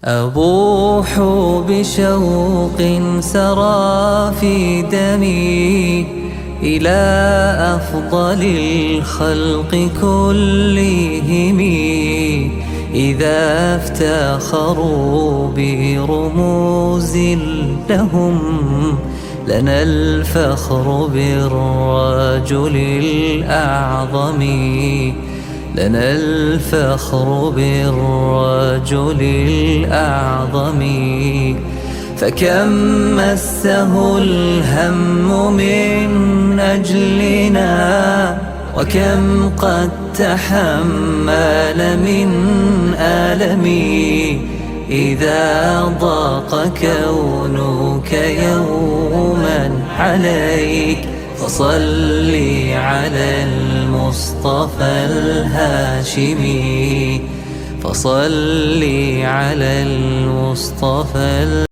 أبوح بشوق سرى في دمي إلى أفضل الخلق كلهم، إذا افتخروا برموز لهم لنا الفخر بالرجل الأعظم، لنا الفخر بالرجل الأعظم. فكم مسه الهم من أجلنا، وكم قد تحمل من ألم، إذا ضاق كونك يوما عليك فصل على المصطفى الهاشمي، فصل على المصطفى